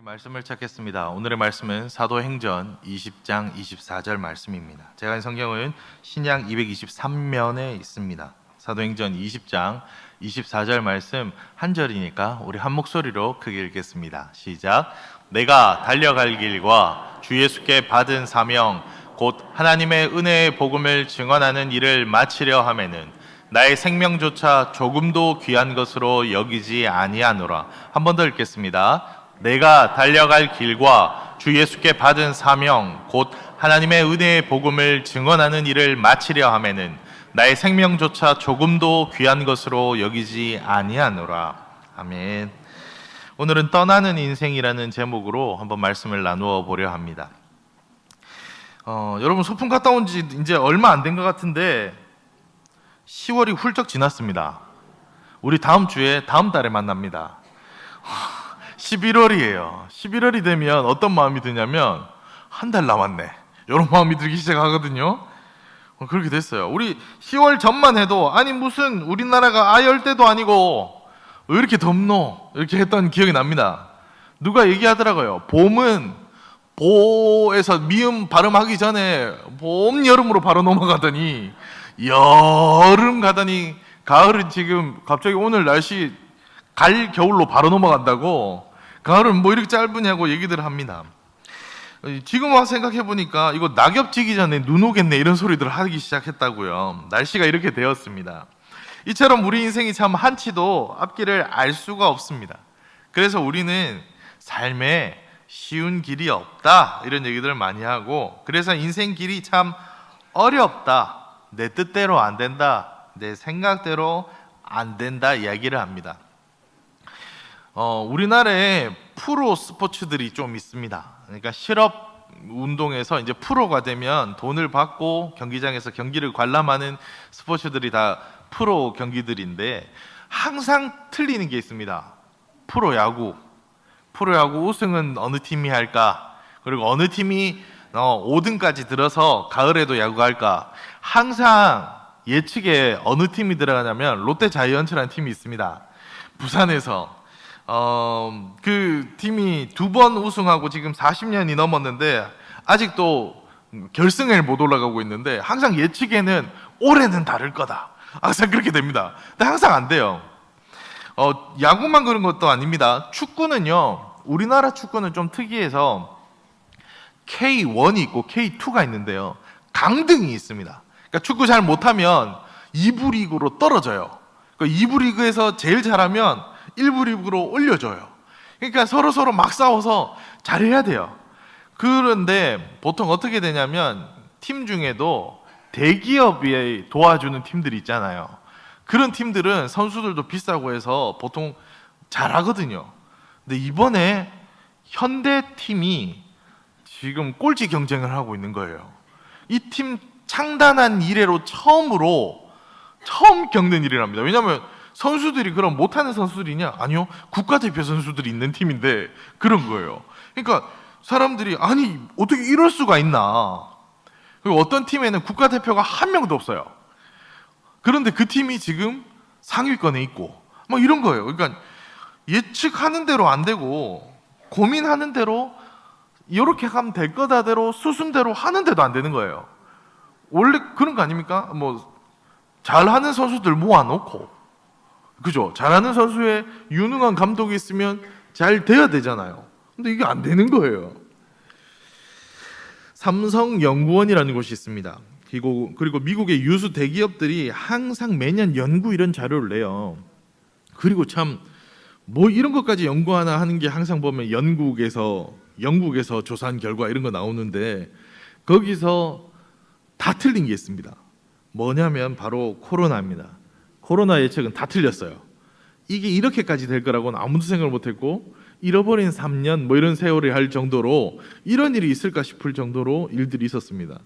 말씀을 찾겠습니다. 오늘의 말씀은 사도행전 20장 24절 말씀입니다. 제가 한 성경은 신약 223면에 있습니다. 사도행전 20장 24절 말씀 한 절이니까 우리 한 목소리로 크게 읽겠습니다. 시작. 내가 달려갈 길과 주 예수께 받은 사명 곧 하나님의 은혜의 복음을 증언하는 일을 마치려 하매는 나의 생명조차 조금도 귀한 것으로 여기지 아니하노라. 한 번 더 읽겠습니다. 내가 달려갈 길과 주 예수께 받은 사명 곧 하나님의 은혜의 복음을 증언하는 일을 마치려 하매는 나의 생명조차 조금도 귀한 것으로 여기지 아니하노라. 아멘. 오늘은 떠나는 인생이라는 제목으로 한번 말씀을 나누어 보려 합니다. 여러분 소풍 갔다 온 지 이제 얼마 안 된 것 같은데 10월이 훌쩍 지났습니다. 우리 다음 주에 다음 달에 만납니다. 11월이에요. 11월이 되면 어떤 마음이 드냐면 한 달 남았네, 이런 마음이 들기 시작하거든요. 그렇게 됐어요. 우리 10월 전만 해도 아니 무슨 우리나라가 아열대도 아니고 왜 이렇게 덥노? 이렇게 했던 기억이 납니다. 누가 얘기하더라고요. 봄은 보에서 미음 발음하기 전에 봄, 여름으로 바로 넘어가더니 여름 가더니 가을은 지금 갑자기 오늘 날씨 갈 겨울로 바로 넘어간다고, 가을은 뭐 이렇게 짧으냐고 얘기들 합니다. 지금 와서 생각해 보니까 이거 낙엽 지기 전에 눈 오겠네 이런 소리들 하기 시작했다고요. 날씨가 이렇게 되었습니다. 이처럼 우리 인생이 참 한치도 앞길을 알 수가 없습니다. 그래서 우리는 삶에 쉬운 길이 없다 이런 얘기들을 많이 하고, 그래서 인생 길이 참 어렵다, 내 뜻대로 안 된다, 내 생각대로 안 된다 이야기를 합니다. 우리나라에 프로 스포츠들이 좀 있습니다. 그러니까 실업 운동에서 이제 프로가 되면 돈을 받고 경기장에서 경기를 관람하는 스포츠들이 다 프로 경기들인데 항상 틀리는 게 있습니다. 프로야구 우승은 어느 팀이 할까? 그리고 어느 팀이 5등까지 들어서 가을에도 야구할까? 항상 예측에 어느 팀이 들어가냐면 롯데 자이언츠라는 팀이 있습니다. 부산에서 그 팀이 2번 우승하고 지금 40년이 넘었는데 아직도 결승에 못 올라가고 있는데 항상 예측에는 올해는 다를 거다, 항상 그렇게 됩니다. 근데 항상 안 돼요. 야구만 그런 것도 아닙니다. 축구는요, 우리나라 축구는 좀 특이해서 K1이 있고 K2가 있는데요, 강등이 있습니다. 그러니까 축구 잘 못하면 2부 리그로 떨어져요. 그러니까 2부 리그에서 제일 잘하면 1부 리그로 올려줘요. 그러니까 서로 막 싸워서 잘해야 돼요. 그런데 보통 어떻게 되냐면 팀 중에도 대기업이 도와주는 팀들이 있잖아요. 그런 팀들은 선수들도 비싸고 해서 보통 잘하거든요. 근데 이번에 현대팀이 지금 꼴찌 경쟁을 하고 있는 거예요. 이 팀 창단한 이래로 처음 겪는 일이랍니다. 왜냐하면 선수들이 그럼 못하는 선수들이냐? 아니요, 국가대표 선수들이 있는 팀인데 그런 거예요. 그러니까 사람들이 아니 어떻게 이럴 수가 있나. 그리고 어떤 팀에는 국가대표가 한 명도 없어요. 그런데 그 팀이 지금 상위권에 있고 막 이런 거예요. 그러니까 예측하는 대로 안 되고 고민하는 대로 이렇게 하면 될 거다대로 수순대로 하는데도 안 되는 거예요. 원래 그런 거 아닙니까? 뭐 잘하는 선수들 모아놓고, 그죠? 잘하는 선수에 유능한 감독이 있으면 잘 돼야 되잖아요. 근데 이게 안 되는 거예요. 삼성연구원이라는 곳이 있습니다. 그리고 미국의 유수 대기업들이 항상 매년 연구 이런 자료를 내요. 그리고 참 뭐 이런 것까지 연구하나 하는 게 항상 보면 영국에서 조사한 결과 이런 거 나오는데 거기서 다 틀린 게 있습니다. 뭐냐면 바로 코로나입니다. 코로나 예측은 다 틀렸어요. 이게 이렇게까지 될 거라고는 아무도 생각을 못했고, 잃어버린 3년 뭐 이런 세월이 할 정도로 이런 일이 있을까 싶을 정도로 일들이 있었습니다.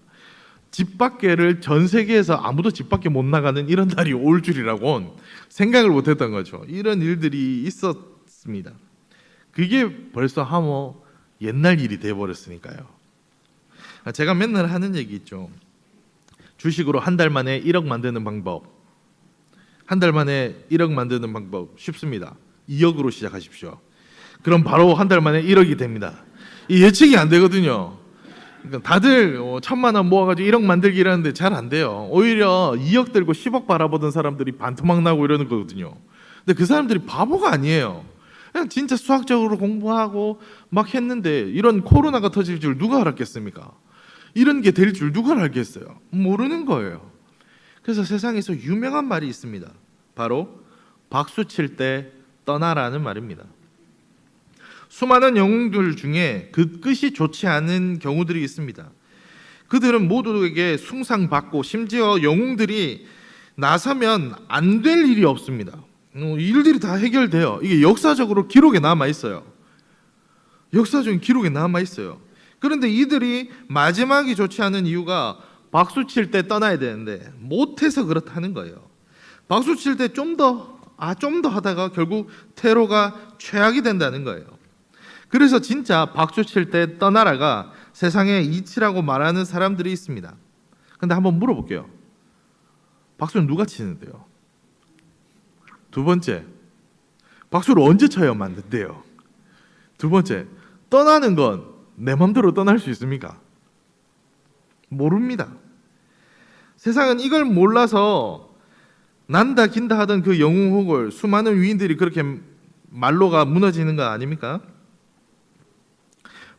집 밖에를 전 세계에서 아무도 집 밖에 못 나가는 이런 날이 올 줄이라고는 생각을 못했던 거죠. 이런 일들이 있었습니다. 그게 벌써 하모 옛날 일이 돼버렸으니까요. 제가 맨날 하는 얘기 있죠. 주식으로 한 달 만에 1억 만드는 방법. 한 달 만에 1억 만드는 방법 쉽습니다. 2억으로 시작하십시오. 그럼 바로 한 달 만에 1억이 됩니다. 이 예측이 안 되거든요. 그러니까 다들 1,000만 원 모아가지고 1억 만들기 이러는데 잘 안 돼요. 오히려 2억 들고 10억 바라보던 사람들이 반토막 나고 이러는 거거든요. 근데 그 사람들이 바보가 아니에요. 그냥 진짜 수학적으로 공부하고 막 했는데 이런 코로나가 터질 줄 누가 알았겠습니까? 이런 게 될 줄 누가 알겠어요? 모르는 거예요. 그래서 세상에서 유명한 말이 있습니다. 바로 박수 칠 때 떠나라는 말입니다. 수많은 영웅들 중에 그 끝이 좋지 않은 경우들이 있습니다. 그들은 모두에게 숭상받고 심지어 영웅들이 나서면 안 될 일이 없습니다. 일들이 다 해결돼요. 이게 역사적으로 기록에 남아 있어요. 역사적인 기록에 남아 있어요. 그런데 이들이 마지막이 좋지 않은 이유가 박수 칠 때 떠나야 되는데 못해서 그렇다는 거예요. 박수 칠 때 좀 더 하다가 결국 테러가 최악이 된다는 거예요. 그래서 진짜 박수 칠 때 떠나라가 세상의 이치라고 말하는 사람들이 있습니다. 근데 한번 물어볼게요. 박수는 누가 치는데요? 두 번째, 박수를 언제 쳐야만 안 된대요? 두 번째, 떠나는 건 내 맘대로 떠날 수 있습니까? 모릅니다. 세상은 이걸 몰라서 난다 긴다 하던 그 영웅호걸 수많은 위인들이 그렇게 말로가 무너지는 거 아닙니까?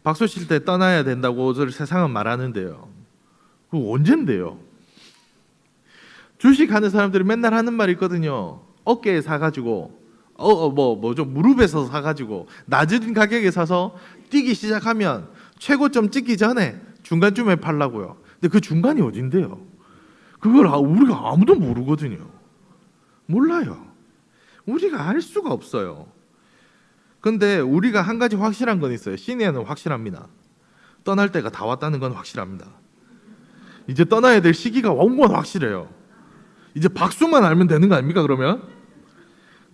박수 칠 때 떠나야 된다고 세상은 말하는데요. 그거 언젠데요? 주식하는 사람들이 맨날 하는 말이 있거든요. 어깨에 사가지고 무릎에서 사가지고 낮은 가격에 사서 뛰기 시작하면 최고점 찍기 전에 중간쯤에 팔라고요. 근데 그 중간이 어딘데요? 그걸 우리가 아무도 모르거든요. 몰라요. 우리가 알 수가 없어요. 근데 우리가 한 가지 확실한 건 있어요. 신의는 확실합니다. 떠날 때가 다 왔다는 건 확실합니다. 이제 떠나야 될 시기가 온 건 확실해요. 이제 박수만 알면 되는 거 아닙니까 그러면?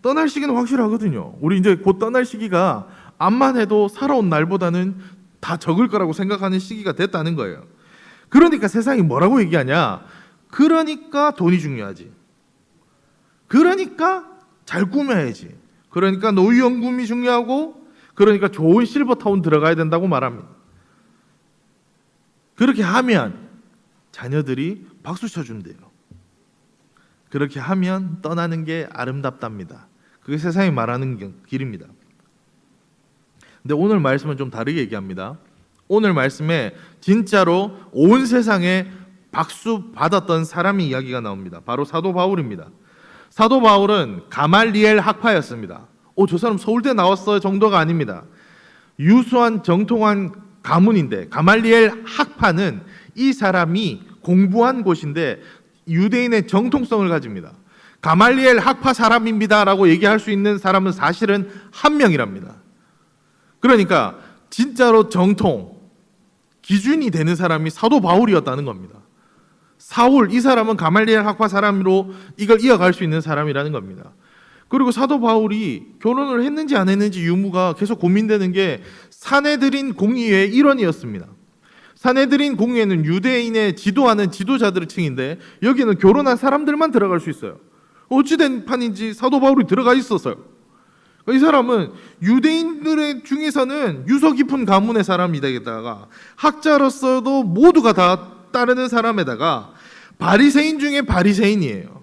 떠날 시기는 확실하거든요. 우리 이제 곧 떠날 시기가 암만 해도 살아온 날보다는 다 적을 거라고 생각하는 시기가 됐다는 거예요. 그러니까 세상이 뭐라고 얘기하냐? 그러니까 돈이 중요하지. 그러니까 잘 꾸며야지. 그러니까 노후연금이 중요하고 그러니까 좋은 실버타운 들어가야 된다고 말합니다. 그렇게 하면 자녀들이 박수 쳐준대요. 그렇게 하면 떠나는 게 아름답답니다. 그게 세상이 말하는 길입니다. 근데 오늘 말씀은 좀 다르게 얘기합니다. 오늘 말씀에 진짜로 온 세상에 박수 받았던 사람이 이야기가 나옵니다. 바로 사도 바울입니다. 사도 바울은 가말리엘 학파였습니다. 저 사람 서울대 나왔어요 정도가 아닙니다. 유수한 정통한 가문인데 가말리엘 학파는 이 사람이 공부한 곳인데 유대인의 정통성을 가집니다. 가말리엘 학파 사람입니다라고 얘기할 수 있는 사람은 사실은 한 명이랍니다. 그러니까 진짜로 정통 기준이 되는 사람이 사도 바울이었다는 겁니다. 사울 이 사람은 가말리엘 학파 사람으로 이걸 이어갈 수 있는 사람이라는 겁니다. 그리고 사도 바울이 결혼을 했는지 안 했는지 유무가 계속 고민되는 게 사내들인 공의회의 일원이었습니다. 사내들인 공의회는 유대인의 지도하는 지도자들의 층인데 여기는 결혼한 사람들만 들어갈 수 있어요. 어찌된 판인지 사도 바울이 들어가 있었어요. 이 사람은 유대인들 중에서는 유서 깊은 가문의 사람이다가 학자로서도 모두가 다 따르는 사람에다가 바리새인 중에 바리새인이에요.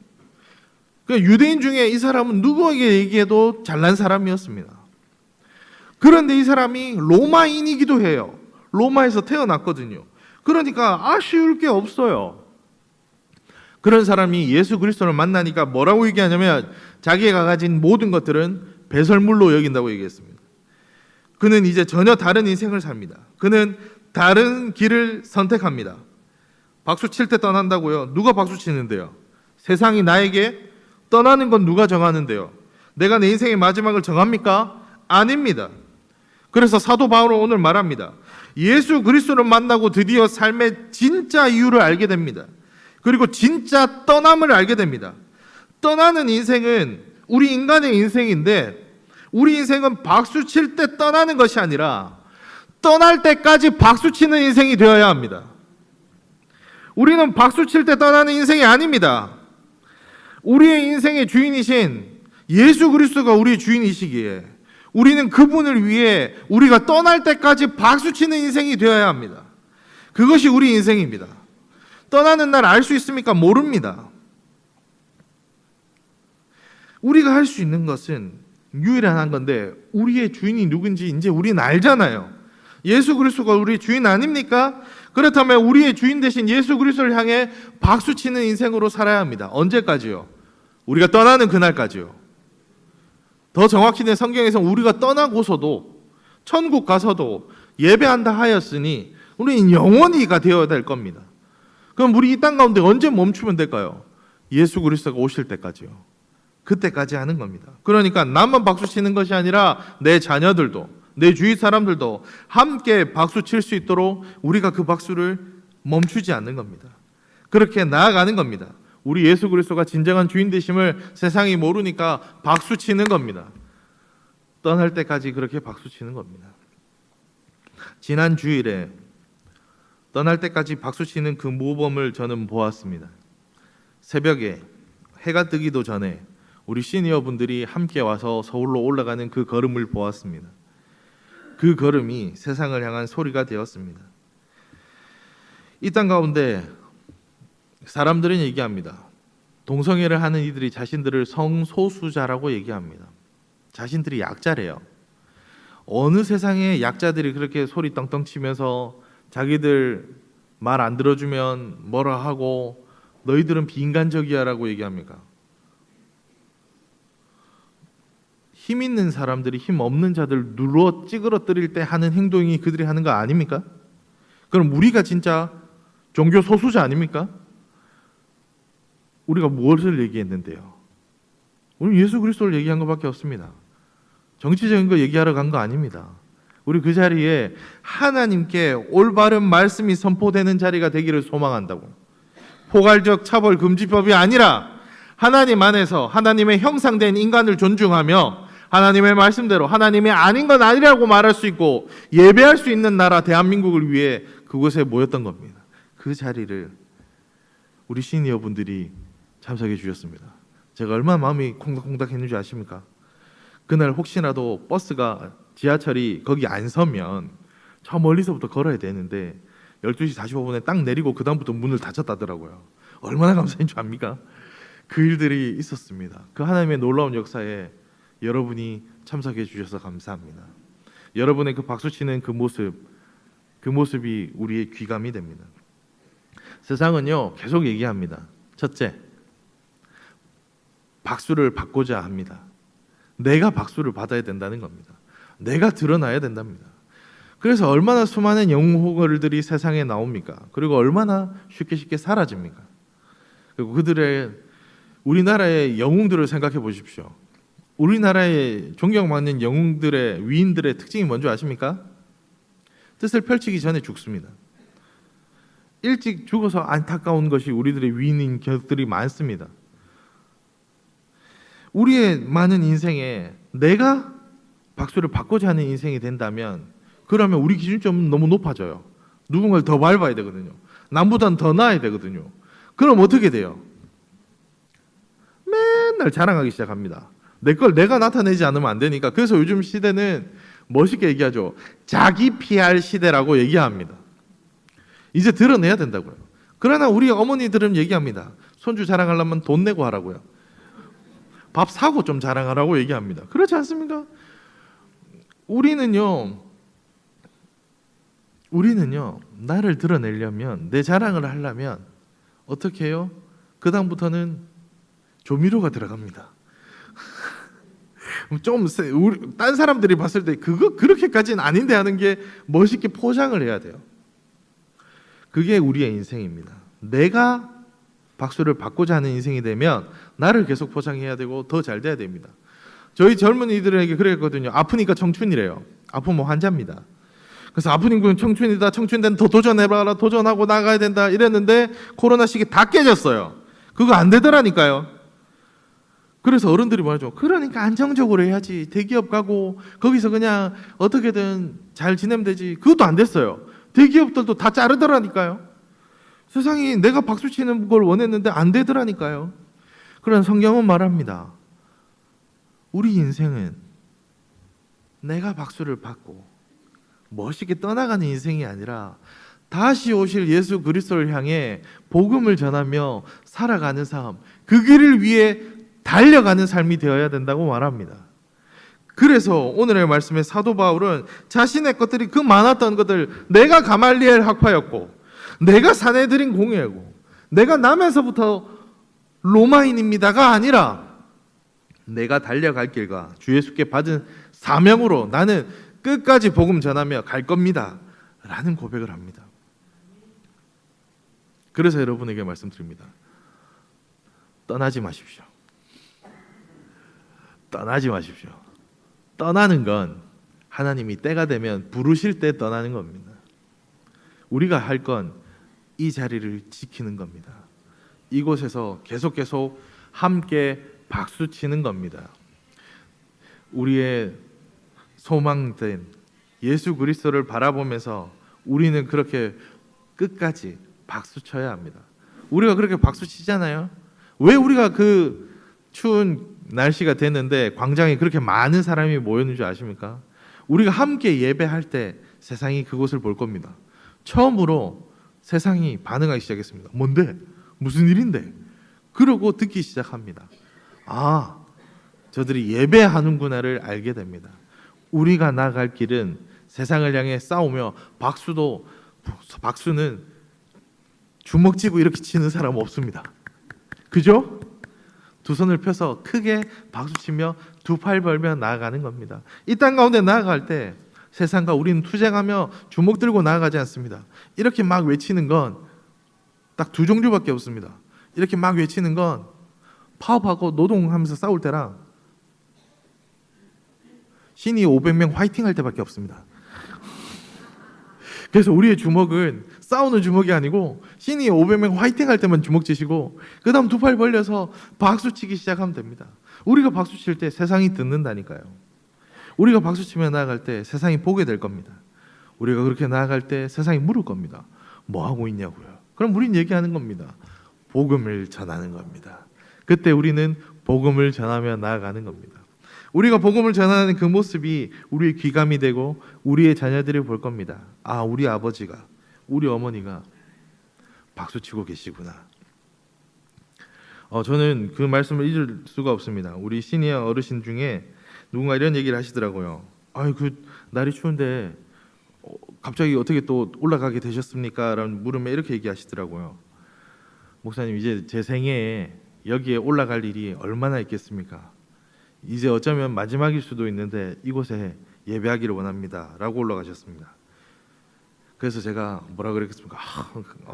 그러니까 유대인 중에 이 사람은 누구에게 얘기해도 잘난 사람이었습니다. 그런데 이 사람이 로마인이기도 해요. 로마에서 태어났거든요. 그러니까 아쉬울 게 없어요. 그런 사람이 예수 그리스도를 만나니까 뭐라고 얘기하냐면 자기가 가진 모든 것들은 배설물로 여긴다고 얘기했습니다. 그는 이제 전혀 다른 인생을 삽니다. 그는 다른 길을 선택합니다. 박수 칠 때 떠난다고요? 누가 박수 치는데요? 세상이 나에게 떠나는 건 누가 정하는데요? 내가 내 인생의 마지막을 정합니까? 아닙니다. 그래서 사도 바울은 오늘 말합니다. 예수 그리스도를 만나고 드디어 삶의 진짜 이유를 알게 됩니다. 그리고 진짜 떠남을 알게 됩니다. 떠나는 인생은 우리 인간의 인생인데 우리 인생은 박수 칠 때 떠나는 것이 아니라 떠날 때까지 박수 치는 인생이 되어야 합니다. 우리는 박수 칠 때 떠나는 인생이 아닙니다. 우리의 인생의 주인이신 예수 그리스도가 우리의 주인이시기에 우리는 그분을 위해 우리가 떠날 때까지 박수치는 인생이 되어야 합니다. 그것이 우리 인생입니다. 떠나는 날 알 수 있습니까? 모릅니다. 우리가 할 수 있는 것은 유일한 건데, 우리의 주인이 누군지 이제 우리는 알잖아요. 예수 그리스도가 우리 주인 아닙니까? 그렇다면 우리의 주인 대신 예수 그리스도를 향해 박수치는 인생으로 살아야 합니다. 언제까지요? 우리가 떠나는 그날까지요. 더 정확히는 성경에서 우리가 떠나고서도, 천국 가서도 예배한다 하였으니 우리는 영원히가 되어야 될 겁니다. 그럼 우리 이 땅 가운데 언제 멈추면 될까요? 예수 그리스도가 오실 때까지요. 그때까지 하는 겁니다. 그러니까 나만 박수치는 것이 아니라 내 자녀들도, 내 주위 사람들도 함께 박수 칠 수 있도록 우리가 그 박수를 멈추지 않는 겁니다. 그렇게 나아가는 겁니다. 우리 예수 그리스도가 진정한 주인 되심을 세상이 모르니까 박수 치는 겁니다. 떠날 때까지 그렇게 박수 치는 겁니다. 지난 주일에 떠날 때까지 박수 치는 그 모범을 저는 보았습니다. 새벽에 해가 뜨기도 전에 우리 시니어 분들이 함께 와서 서울로 올라가는 그 걸음을 보았습니다. 그 걸음이 세상을 향한 소리가 되었습니다. 이 땅 가운데 사람들은 얘기합니다. 동성애를 하는 이들이 자신들을 성소수자라고 얘기합니다. 자신들이 약자래요. 어느 세상에 약자들이 그렇게 소리 떵떵 치면서 자기들 말 안 들어주면 뭐라 하고 너희들은 비인간적이야라고 얘기합니까? 힘 있는 사람들이 힘 없는 자들 눌러 찌그러뜨릴 때 하는 행동이 그들이 하는 거 아닙니까? 그럼 우리가 진짜 종교 소수자 아닙니까? 우리가 무엇을 얘기했는데요? 우리 예수 그리스도를 얘기한 것밖에 없습니다. 정치적인 거 얘기하러 간 거 아닙니다. 우리 그 자리에 하나님께 올바른 말씀이 선포되는 자리가 되기를 소망한다고. 포괄적 차별 금지법이 아니라 하나님 안에서 하나님의 형상된 인간을 존중하며 하나님의 말씀대로 하나님이 아닌 건 아니라고 말할 수 있고 예배할 수 있는 나라 대한민국을 위해 그곳에 모였던 겁니다. 그 자리를 우리 시니어 분들이 참석해 주셨습니다. 제가 얼마나 마음이 콩닥콩닥 했는지 아십니까? 그날 혹시라도 버스가 지하철이 거기 안 서면 저 멀리서부터 걸어야 되는데 12시 45분에 딱 내리고 그 다음부터 문을 닫혔다더라고요. 얼마나 감사한 줄 압니까? 그 일들이 있었습니다. 그 하나님의 놀라운 역사에 여러분이 참석해 주셔서 감사합니다. 여러분의 그 박수치는 그 모습이 우리의 귀감이 됩니다. 세상은요 계속 얘기합니다. 첫째, 박수를 받고자 합니다. 내가 박수를 받아야 된다는 겁니다. 내가 드러나야 된답니다. 그래서 얼마나 수많은 영웅들이 세상에 나옵니까? 그리고 얼마나 쉽게 사라집니까? 그리고 우리나라의 영웅들을 생각해 보십시오. 우리나라의 존경받는 영웅들의 위인들의 특징이 뭔지 아십니까? 뜻을 펼치기 전에 죽습니다. 일찍 죽어서 안타까운 것이 우리들의 위인인 것들이 많습니다. 우리의 많은 인생에 내가 박수를 받고자 하는 인생이 된다면 그러면 우리 기준점은 너무 높아져요. 누군가를 더 밟아야 되거든요. 남보다는 더 나아야 되거든요. 그럼 어떻게 돼요? 맨날 자랑하기 시작합니다. 내 걸 내가 나타내지 않으면 안 되니까. 그래서 요즘 시대는 멋있게 얘기하죠. 자기 PR 시대라고 얘기합니다. 이제 드러내야 된다고요. 그러나 우리 어머니들은 얘기합니다. 손주 자랑하려면 돈 내고 하라고요. 밥 사고 좀 자랑하라고 얘기합니다. 그렇지 않습니까? 우리는요 나를 드러내려면, 내 자랑을 하려면 어떻게 해요? 그 다음부터는 조미료가 들어갑니다. 좀 딴 사람들이 봤을 때 그렇게까지는 아닌데 하는 게 멋있게 포장을 해야 돼요. 그게 우리의 인생입니다. 내가 박수를 받고자 하는 인생이 되면 나를 계속 포장해야 되고 더 잘 돼야 됩니다. 저희 젊은이들에게 그랬거든요. 아프니까 청춘이래요. 아프면 환자입니다. 그래서 아프니까 청춘이다. 청춘된 더 도전해봐라. 도전하고 나가야 된다. 이랬는데 코로나 시기 다 깨졌어요. 그거 안 되더라니까요. 그래서 어른들이 말하죠. 그러니까 안정적으로 해야지. 대기업 가고 거기서 그냥 어떻게든 잘 지내면 되지. 그것도 안 됐어요. 대기업들도 다 자르더라니까요. 세상이 내가 박수 치는 걸 원했는데 안 되더라니까요. 그러나 성경은 말합니다. 우리 인생은 내가 박수를 받고 멋있게 떠나가는 인생이 아니라 다시 오실 예수 그리스도를 향해 복음을 전하며 살아가는 삶, 그 길을 위해 달려가는 삶이 되어야 된다고 말합니다. 그래서 오늘의 말씀에 사도 바울은 자신의 것들이 그 많았던 것들, 내가 가말리엘 학파였고, 내가 사내들인 공예고, 내가 남에서부터 로마인입니다가 아니라 내가 달려갈 길과 주 예수께 받은 사명으로 나는 끝까지 복음 전하며 갈 겁니다 라는 고백을 합니다. 그래서 여러분에게 말씀드립니다. 떠나지 마십시오. 떠나지 마십시오. 떠나는 건 하나님이 때가 되면 부르실 때 떠나는 겁니다. 우리가 할 건 이 자리를 지키는 겁니다. 이곳에서 계속 함께 박수 치는 겁니다. 우리의 소망된 예수 그리스도를 바라보면서 우리는 그렇게 끝까지 박수 쳐야 합니다. 우리가 그렇게 박수 치잖아요. 왜 우리가 그 추운 날씨가 됐는데 광장에 그렇게 많은 사람이 모였는 줄 아십니까? 우리가 함께 예배할 때 세상이 그것을 볼 겁니다. 처음으로 세상이 반응하기 시작했습니다. 뭔데? 무슨 일인데? 그러고 듣기 시작합니다. 아, 저들이 예배하는구나를 알게 됩니다. 우리가 나갈 길은 세상을 향해 싸우며 박수는 주먹 쥐고 이렇게 치는 사람 없습니다. 그죠? 두 손을 펴서 크게 박수치며 두 팔 벌며 나아가는 겁니다. 이 땅 가운데 나아갈 때 세상과 우리는 투쟁하며 주먹 들고 나아가지 않습니다. 이렇게 막 외치는 건 딱 두 종류밖에 없습니다. 이렇게 막 외치는 건 파업하고 노동하면서 싸울 때랑 신이 500명 화이팅 할 때밖에 없습니다. 그래서 우리의 주먹은 싸우는 주먹이 아니고 신이 500명 화이팅 할 때만 주먹 치시고 그 다음 두 팔 벌려서 박수 치기 시작하면 됩니다. 우리가 박수 칠 때 세상이 듣는다니까요. 우리가 박수 치며 나아갈 때 세상이 보게 될 겁니다. 우리가 그렇게 나아갈 때 세상이 물을 겁니다. 뭐 하고 있냐고요. 그럼 우린 얘기하는 겁니다. 복음을 전하는 겁니다. 그때 우리는 복음을 전하며 나아가는 겁니다. 우리가 복음을 전하는 그 모습이 우리의 귀감이 되고 우리의 자녀들이 볼 겁니다. 아, 우리 아버지가, 우리 어머니가 박수치고 계시구나. 저는 그 말씀을 잊을 수가 없습니다. 우리 시니어 어르신 중에 누군가 이런 얘기를 하시더라고요. 그 날이 추운데 갑자기 어떻게 또 올라가게 되셨습니까? 라는 물음에 이렇게 얘기하시더라고요. 목사님, 이제 제 생애에 여기에 올라갈 일이 얼마나 있겠습니까? 이제 어쩌면 마지막일 수도 있는데 이곳에 예배하기를 원합니다 라고 올라가셨습니다. 그래서 제가 뭐라 그랬겠습니까?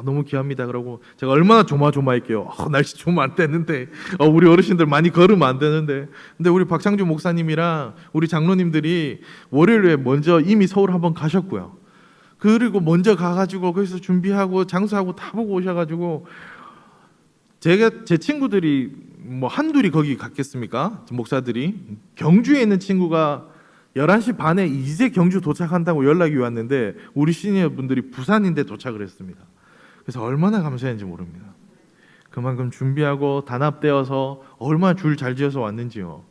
너무 귀합니다. 그러고 제가 얼마나 조마조마할게요. 날씨 좀 안 되는데 우리 어르신들 많이 걸으면 안 되는데. 근데 우리 박창주 목사님이랑 우리 장로님들이 월요일에 먼저 이미 서울 한번 가셨고요. 그리고 먼저 가가지고 거기서 준비하고 장소하고 다 보고 오셔가지고 제 친구들이 뭐 한둘이 거기 갔겠습니까? 목사들이. 경주에 있는 친구가 11시 반에 이제 경주 도착한다고 연락이 왔는데 우리 시니어 분들이 부산인데 도착을 했습니다. 그래서 얼마나 감사했는지 모릅니다. 그만큼 준비하고 단합되어서 얼마나 줄 잘 지어서 왔는지요.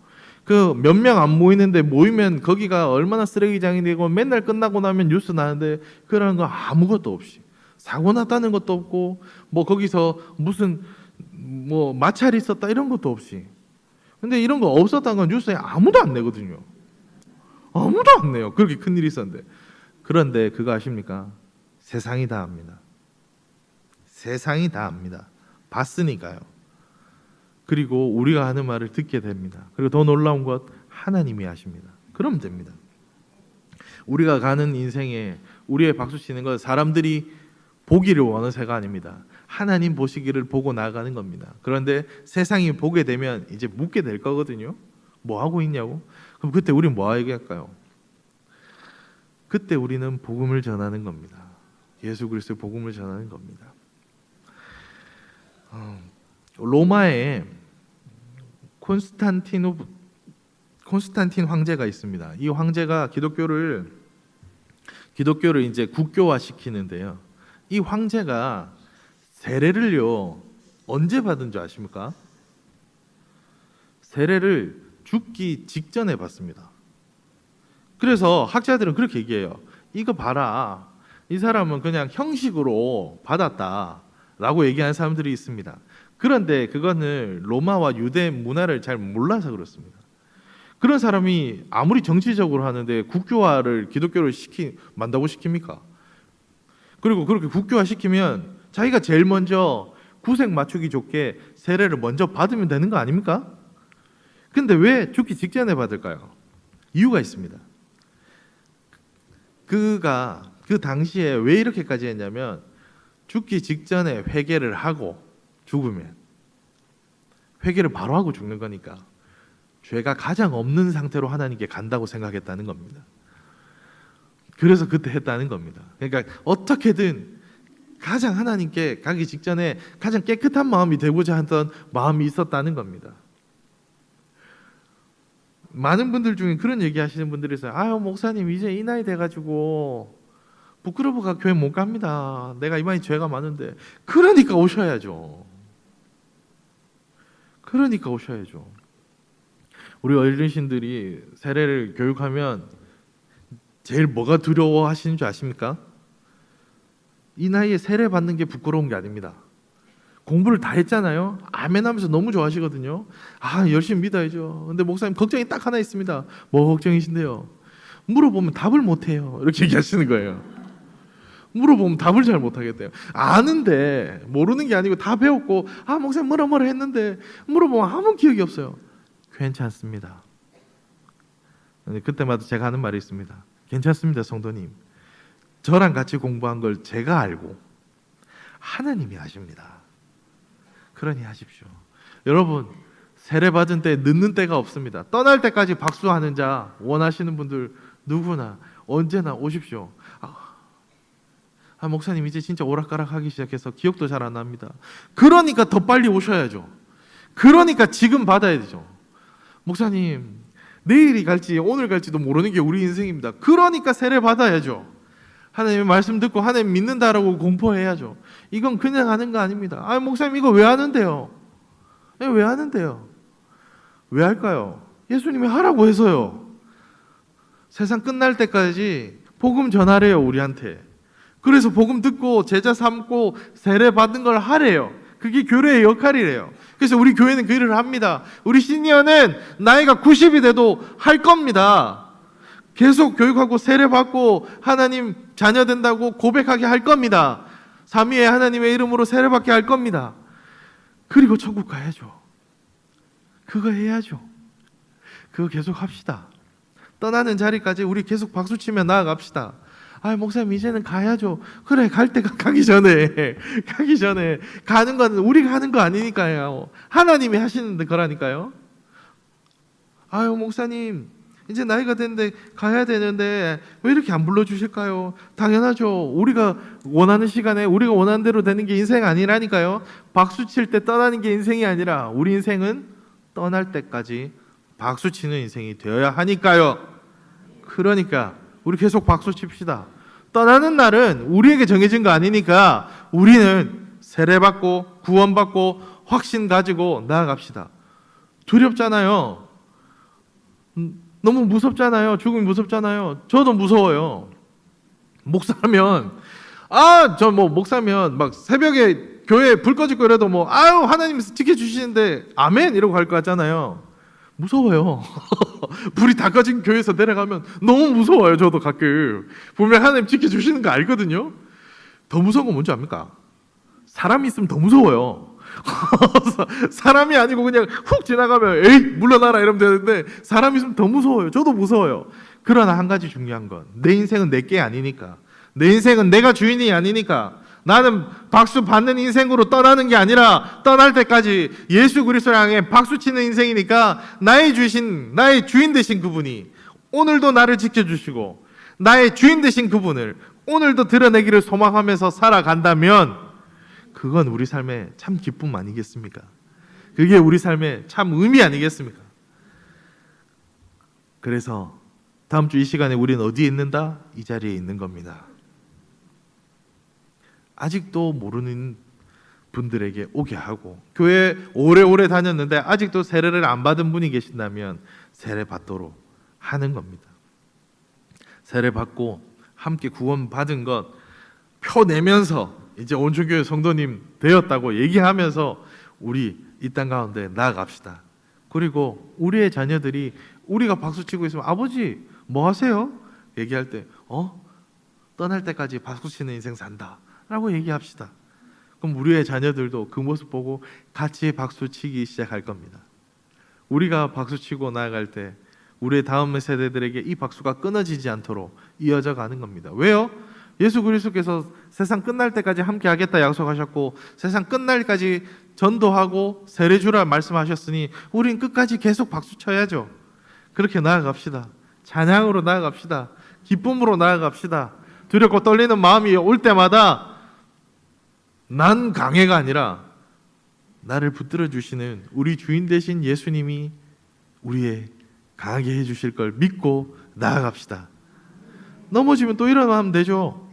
그 몇 명 안 모이는데 모이면 거기가 얼마나 쓰레기장이 되고 맨날 끝나고 나면 뉴스 나는데 그런 거 아무것도 없이 사고 났다는 것도 없고 뭐 거기서 무슨 뭐 마찰이 있었다 이런 것도 없이. 근데 이런 거 없었다는 건 뉴스에 아무도 안 내거든요. 아무도 안 내요. 그렇게 큰일이 있었는데. 그런데 그거 아십니까? 세상이 다 압니다. 세상이 다 압니다. 봤으니까요. 그리고 우리가 하는 말을 듣게 됩니다. 그리고 더 놀라운 것, 하나님이 하십니다. 그러면 됩니다. 우리가 가는 인생에 우리의 박수 치는 것 사람들이 보기를 원하세가 아닙니다. 하나님 보시기를 보고 나아가는 겁니다. 그런데 세상이 보게 되면 이제 묻게 될 거거든요. 뭐 하고 있냐고? 그럼 그때 우리는 뭐 얘기할까요? 그때 우리는 복음을 전하는 겁니다. 예수 그리스도의 복음을 전하는 겁니다. 로마에 콘스탄틴 황제가 있습니다. 이 황제가 기독교를 이제 국교화 시키는데요. 이 황제가 세례를요 언제 받은 줄 아십니까? 세례를 죽기 직전에 받습니다. 그래서 학자들은 그렇게 얘기해요. 이거 봐라. 이 사람은 그냥 형식으로 받았다라고 얘기하는 사람들이 있습니다. 그런데 그거는 로마와 유대 문화를 잘 몰라서 그렇습니다. 그런 사람이 아무리 정치적으로 하는데 국교화를 기독교를 만다고 시킵니까? 그리고 그렇게 국교화 시키면 자기가 제일 먼저 구색 맞추기 좋게 세례를 먼저 받으면 되는 거 아닙니까? 근데 왜 죽기 직전에 받을까요? 이유가 있습니다. 그가 그 당시에 왜 이렇게까지 했냐면 죽기 직전에 회개를 하고 죽으면 회개를 바로 하고 죽는 거니까 죄가 가장 없는 상태로 하나님께 간다고 생각했다는 겁니다. 그래서 그때 했다는 겁니다. 그러니까 어떻게든 가장 하나님께 가기 직전에 가장 깨끗한 마음이 되고자 했던 마음이 있었다는 겁니다. 많은 분들 중에 그런 얘기 하시는 분들이 있어요. 아유 목사님 이제 이 나이 돼가지고 부끄러워가 교회 못 갑니다. 내가 이만히 죄가 많은데. 그러니까 오셔야죠. 그러니까 오셔야죠. 우리 어르신들이 세례를 교육하면 제일 뭐가 두려워하시는 줄 아십니까? 이 나이에 세례 받는 게 부끄러운 게 아닙니다. 공부를 다 했잖아요. 아멘 하면서 너무 좋아하시거든요. 아 열심히 믿어야죠. 근데 목사님 걱정이 딱 하나 있습니다. 뭐 걱정이신데요? 물어보면 답을 못해요. 이렇게 얘기하시는 거예요. 물어보면 답을 잘 못하겠대요. 아는데 모르는 게 아니고 다 배웠고 아 목사님 뭐라 했는데 물어보면 아무 기억이 없어요. 괜찮습니다. 그때마다 제가 하는 말이 있습니다. 괜찮습니다 성도님. 저랑 같이 공부한 걸 제가 알고 하나님이 아십니다. 그러니 하십시오. 여러분 세례 받은 때 늦는 때가 없습니다. 떠날 때까지 박수하는 자 원하시는 분들 누구나 언제나 오십시오. 목사님 이제 진짜 오락가락 하기 시작해서 기억도 잘 안 납니다. 그러니까 더 빨리 오셔야죠. 그러니까 지금 받아야 되죠. 목사님 내일이 갈지 오늘 갈지도 모르는 게 우리 인생입니다. 그러니까 세례 받아야죠. 하나님의 말씀 듣고 하나님 믿는다라고 공포해야죠. 이건 그냥 하는 거 아닙니다. 아 목사님 이거 왜 하는데요? 왜 하는데요? 왜 할까요? 예수님이 하라고 해서요. 세상 끝날 때까지 복음 전하래요 우리한테. 그래서 복음 듣고 제자 삼고 세례 받은 걸 하래요. 그게 교회의 역할이래요. 그래서 우리 교회는 그 일을 합니다. 우리 시니어는 나이가 90이 돼도 할 겁니다. 계속 교육하고 세례 받고 하나님 자녀 된다고 고백하게 할 겁니다. 삼위의 하나님의 이름으로 세례 받게 할 겁니다. 그리고 천국 가야죠. 그거 해야죠. 그거 계속 합시다. 떠나는 자리까지 우리 계속 박수치며 나아갑시다. 아 목사님 이제는 가야죠. 그래 갈 때가 가기 전에 가는 건 우리가 하는 거 아니니까요. 하나님이 하시는 거라니까요. 아유 목사님 이제 나이가 됐는데 가야 되는데 왜 이렇게 안 불러주실까요? 당연하죠. 우리가 원하는 시간에 우리가 원하는 대로 되는 게 인생 아니라니까요. 박수 칠 때 떠나는 게 인생이 아니라 우리 인생은 떠날 때까지 박수 치는 인생이 되어야 하니까요. 그러니까 우리 계속 박수 칩시다. 떠나는 날은 우리에게 정해진 거 아니니까 우리는 세례받고 구원받고 확신 가지고 나아갑시다. 두렵잖아요. 너무 무섭잖아요. 죽음이 무섭잖아요. 저도 무서워요. 목사면 목사면 막 새벽에 교회 불 꺼질 거라도 아유 하나님 지켜주시는데 아멘 이러고 갈 거 같잖아요. 무서워요. 불이 다 꺼진 교회에서 내려가면 너무 무서워요. 저도 가끔 보면 하나님 지켜주시는 거 알거든요. 더 무서운 건 뭔지 압니까? 사람이 있으면 더 무서워요. 사람이 아니고 그냥 훅 지나가면 에이 물러나라 이러면 되는데 사람이 있으면 더 무서워요. 저도 무서워요. 그러나 한 가지 중요한 건 내 인생은 내 게 아니니까, 내 인생은 내가 주인이 아니니까, 나는 박수 받는 인생으로 떠나는 게 아니라 떠날 때까지 예수 그리스도를 향해 박수 치는 인생이니까 나의 주인 되신 그분이 오늘도 나를 지켜주시고 나의 주인 되신 그분을 오늘도 드러내기를 소망하면서 살아간다면 그건 우리 삶의 참 기쁨 아니겠습니까? 그게 우리 삶의 참 의미 아니겠습니까? 그래서 다음 주 이 시간에 우리는 어디에 있는다? 이 자리에 있는 겁니다. 아직도 모르는 분들에게 오게 하고, 교회 오래오래 다녔는데 아직도 세례를 안 받은 분이 계신다면 세례 받도록 하는 겁니다. 세례 받고 함께 구원 받은 것 펴내면서 이제 온천교회 성도님 되었다고 얘기하면서 우리 이 땅 가운데 나아갑시다. 그리고 우리의 자녀들이 우리가 박수치고 있으면 아버지 뭐 하세요? 얘기할 때 떠날 때까지 박수치는 인생 산다 라고 얘기합시다. 그럼 우리의 자녀들도 그 모습 보고 같이 박수치기 시작할 겁니다. 우리가 박수치고 나아갈 때 우리의 다음 세대들에게 이 박수가 끊어지지 않도록 이어져 가는 겁니다. 왜요? 예수 그리스도께서 세상 끝날 때까지 함께 하겠다 약속하셨고 세상 끝날까지 전도하고 세례 주라 말씀하셨으니 우린 끝까지 계속 박수 쳐야죠. 그렇게 나아갑시다. 찬양으로 나아갑시다. 기쁨으로 나아갑시다. 두렵고 떨리는 마음이 올 때마다 난 강해가 아니라 나를 붙들어 주시는 우리 주인 되신 예수님이 우리의 강하게 해주실 걸 믿고 나아갑시다. 넘어지면 또 일어나면 되죠.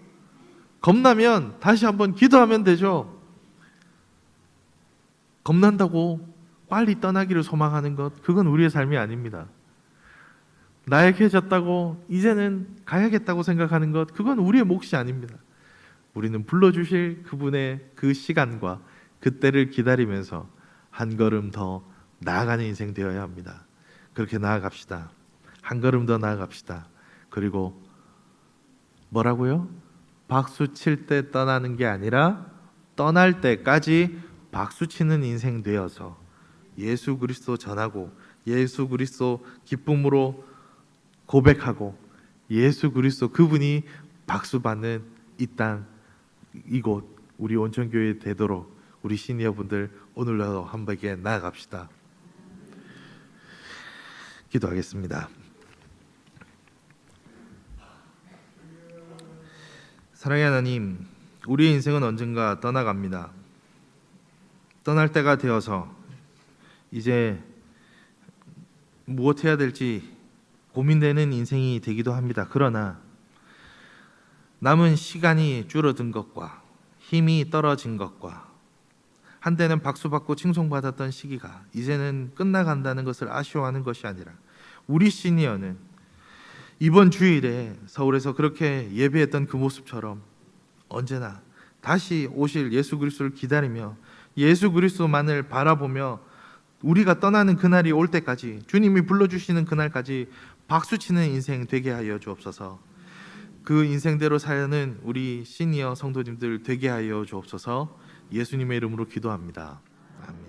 겁나면 다시 한번 기도하면 되죠. 겁난다고 빨리 떠나기를 소망하는 것, 그건 우리의 삶이 아닙니다. 나약해졌다고 이제는 가야겠다고 생각하는 것, 그건 우리의 몫이 아닙니다. 우리는 불러주실 그분의 그 시간과 그때를 기다리면서 한 걸음 더 나아가는 인생 되어야 합니다. 그렇게 나아갑시다. 한 걸음 더 나아갑시다. 그리고 뭐라고요? 박수 칠 때 떠나는 게 아니라 떠날 때까지 박수 치는 인생 되어서 예수 그리스도 전하고 예수 그리스도 기쁨으로 고백하고 예수 그리스도 그분이 박수 받는 이 땅 이곳 우리 온천교회 되도록 우리 시니어분들 오늘도 함께 나아갑시다. 기도하겠습니다. 사랑의 하나님, 우리의 인생은 언젠가 떠나갑니다. 떠날 때가 되어서 이제 무엇 해야 될지 고민되는 인생이 되기도 합니다. 그러나 남은 시간이 줄어든 것과 힘이 떨어진 것과 한때는 박수받고 칭송받았던 시기가 이제는 끝나간다는 것을 아쉬워하는 것이 아니라 우리 시니어는 이번 주일에 서울에서 그렇게 예배했던 그 모습처럼 언제나 다시 오실 예수 그리스도를 기다리며 예수 그리스도만을 바라보며 우리가 떠나는 그날이 올 때까지 주님이 불러주시는 그날까지 박수치는 인생 되게 하여 주옵소서. 그 인생대로 사는 우리 시니어 성도님들 되게 하여 주옵소서. 예수님의 이름으로 기도합니다. 아멘.